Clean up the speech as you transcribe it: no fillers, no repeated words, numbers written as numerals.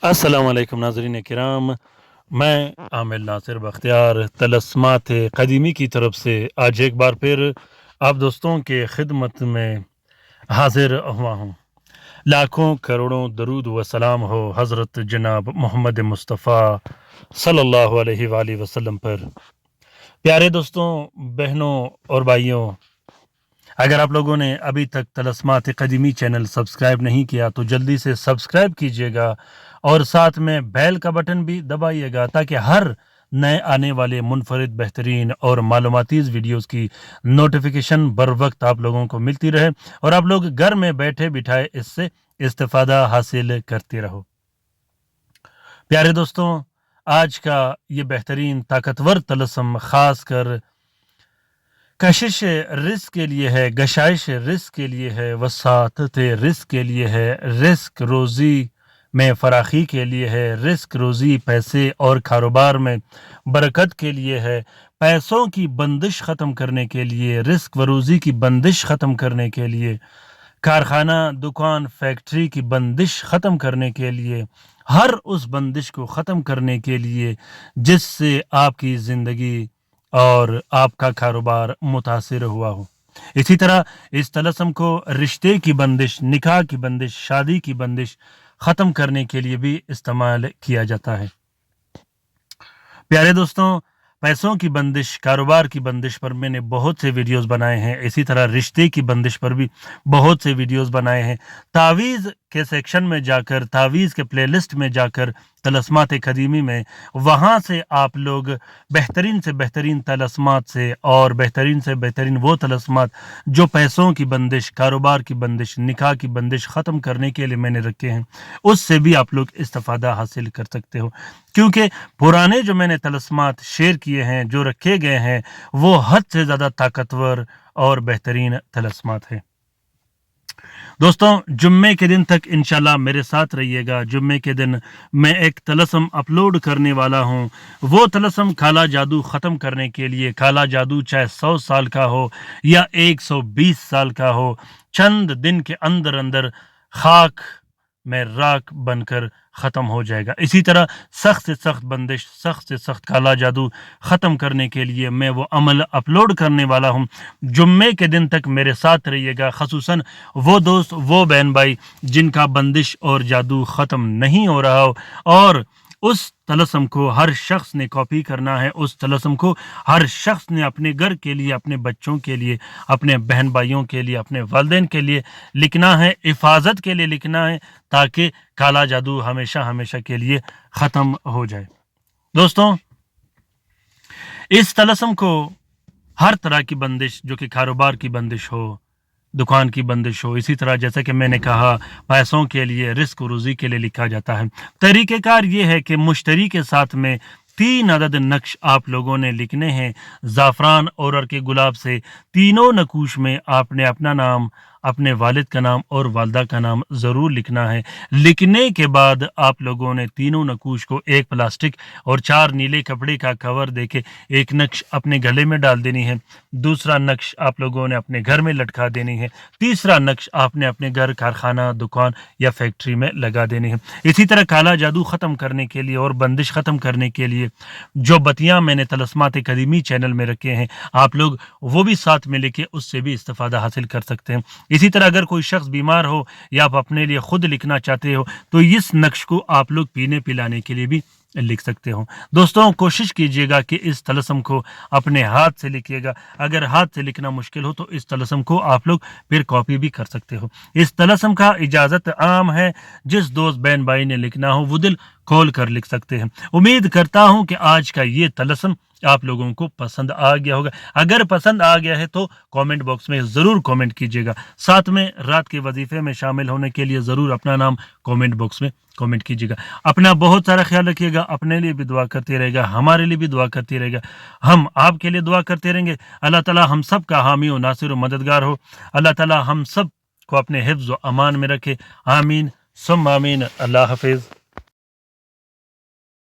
السلام علیکم ناظرین کرام، میں عامر ناصر بختیار طلسمات قدیمی کی طرف سے آج ایک بار پھر آپ دوستوں کے خدمت میں حاضر ہوا ہوں۔ لاکھوں کروڑوں درود و سلام ہو حضرت جناب محمد مصطفیٰ صلی اللہ علیہ وآلہ وسلم پر۔ پیارے دوستوں، بہنوں اور بھائیوں، اگر آپ لوگوں نے ابھی تک طلسمات قدیمی چینل سبسکرائب نہیں کیا تو جلدی سے سبسکرائب کیجئے گا اور ساتھ میں بیل کا بٹن بھی دبائیے گا تاکہ ہر نئے آنے والے منفرد بہترین اور معلوماتی ویڈیوز کی نوٹیفیکیشن بر وقت آپ لوگوں کو ملتی رہے اور آپ لوگ گھر میں بیٹھے بٹھائے اس سے استفادہ حاصل کرتے رہو۔ پیارے دوستوں، آج کا یہ بہترین طاقتور طلسم خاص کر کشش رزق کے لیے ہے، گشائش رزق کے لیے ہے، وسعت رزق کے لیے ہے، رزق روزی میں فراخی کے لیے ہے، رزق روزی پیسے اور کاروبار میں برکت کے لیے ہے، پیسوں کی بندش ختم کرنے کے لیے، رزق و روزی کی بندش ختم کرنے کے لیے، کارخانہ دکان فیکٹری کی بندش ختم کرنے کے لیے، ہر اس بندش کو ختم کرنے کے لیے جس سے آپ کی زندگی اور آپ کا کاروبار متاثر ہوا ہو۔ اسی طرح اس طلسم کو رشتے کی بندش، نکاح کی بندش، شادی کی بندش ختم کرنے کے لیے بھی استعمال کیا جاتا ہے۔ پیارے دوستوں، پیسوں کی بندش، کاروبار کی بندش پر میں نے بہت سے ویڈیوز بنائے ہیں، اسی طرح رشتے کی بندش پر بھی بہت سے ویڈیوز بنائے ہیں۔ تعویذ کے سیکشن میں جا کر، تعویذ کے پلے لسٹ میں جا کر طلسمات قدیمی میں، وہاں سے آپ لوگ بہترین سے بہترین طلسمات سے اور بہترین سے بہترین وہ طلسمات جو پیسوں کی بندش، کاروبار کی بندش، نکاح کی بندش ختم کرنے کے لیے میں نے رکھے ہیں، اس سے بھی آپ لوگ استفادہ حاصل کر سکتے ہو، کیونکہ پرانے جو میں نے طلسمات شیئر کیے ہیں، جو رکھے گئے ہیں، وہ حد سے زیادہ طاقتور اور بہترین طلسمات ہیں۔ دوستوں، جمعے کے دن تک انشاءاللہ میرے ساتھ رہیے گا۔ جمعے کے دن میں ایک طلسم اپلوڈ کرنے والا ہوں۔ وہ طلسم کالا جادو ختم کرنے کے لیے، کالا جادو چاہے 100 سال کا ہو یا 120 سال کا ہو، چند دن کے اندر اندر خاک میں راکھ بن کر ختم ہو جائے گا۔ اسی طرح سخت سے سخت بندش، سخت سے سخت کالا جادو ختم کرنے کے لیے میں وہ عمل اپلوڈ کرنے والا ہوں۔ جمعے کے دن تک میرے ساتھ رہیے گا، خصوصاً وہ دوست، وہ بہن بھائی جن کا بندش اور جادو ختم نہیں ہو رہا ہو اور اس طلسم کو ہر شخص نے کاپی کرنا ہے، اس طلسم کو ہر شخص نے اپنے گھر کے لیے، اپنے بچوں کے لیے، اپنے بہن بھائیوں کے لیے، اپنے والدین کے لیے لکھنا ہے، حفاظت کے لیے لکھنا ہے، تاکہ کالا جادو ہمیشہ ہمیشہ کے لیے ختم ہو جائے۔ دوستوں، اس طلسم کو ہر طرح کی بندش، جو کہ کاروبار کی بندش ہو، دکان کی بندش ہو، اسی طرح جیسا کہ میں نے کہا پیسوں کے لیے، رزق و روزی کے لیے لکھا جاتا ہے۔ طریقہ کار یہ ہے کہ مشتری کے ساتھ میں 3 عدد نقش آپ لوگوں نے لکھنے ہیں، زعفران اور عرق گلاب سے۔ تینوں نقوش میں آپ نے اپنا نام، اپنے والد کا نام اور والدہ کا نام ضرور لکھنا ہے۔ لکھنے کے بعد آپ لوگوں نے تینوں نقوش کو ایک پلاسٹک اور 4 نیلے کپڑے کا کور دے کے ایک نقش اپنے گلے میں ڈال دینی ہے، دوسرا نقش آپ لوگوں نے اپنے گھر میں لٹکا دینی ہے، تیسرا نقش آپ نے اپنے گھر، کارخانہ، دکان یا فیکٹری میں لگا دینی ہے۔ اسی طرح کالا جادو ختم کرنے کے لیے اور بندش ختم کرنے کے لیے جو بتیاں میں نے طلسمات قدیمی چینل میں رکھے ہیں، آپ لوگ وہ بھی ساتھ میں لے کے اس سے بھی استفادہ حاصل کر سکتے ہیں۔ اسی طرح اگر کوئی شخص بیمار ہو یا آپ اپنے لیے خود لکھنا چاہتے ہو تو اس نقش کو آپ لوگ پینے پلانے کے لیے بھی لکھ سکتے ہو۔ دوستوں، کوشش کیجئے گا کہ اس طلسم کو اپنے ہاتھ سے لکھیے گا۔ اگر ہاتھ سے لکھنا مشکل ہو تو اس طلسم کو آپ لوگ پھر کاپی بھی کر سکتے ہو۔ اس طلسم کا اجازت عام ہے، جس دوست بہن بھائی نے لکھنا ہو وہ دل کھول کر لکھ سکتے ہیں۔ امید کرتا ہوں کہ آج کا یہ طلسم آپ لوگوں کو پسند آ گیا ہوگا۔ اگر پسند آ گیا ہے تو کامنٹ باکس میں ضرور کامنٹ کیجیے گا، ساتھ میں رات کے وظیفے میں شامل ہونے کے لیے ضرور اپنا نام کامنٹ باکس میں کامنٹ کیجیے گا۔ اپنا بہت سارا خیال رکھیے گا، اپنے لیے بھی دعا کرتے رہے گا، ہمارے لیے بھی دعا کرتے رہے گا، ہم آپ کے لیے دعا کرتے رہیں گے۔ اللہ تعالی ہم سب کا حامی و ناصر و مددگار ہو۔ اللہ تعالی ہم سب کو اپنے حفظ و امان میں رکھے۔ آمین ثم آمین۔ اللہ حافظ۔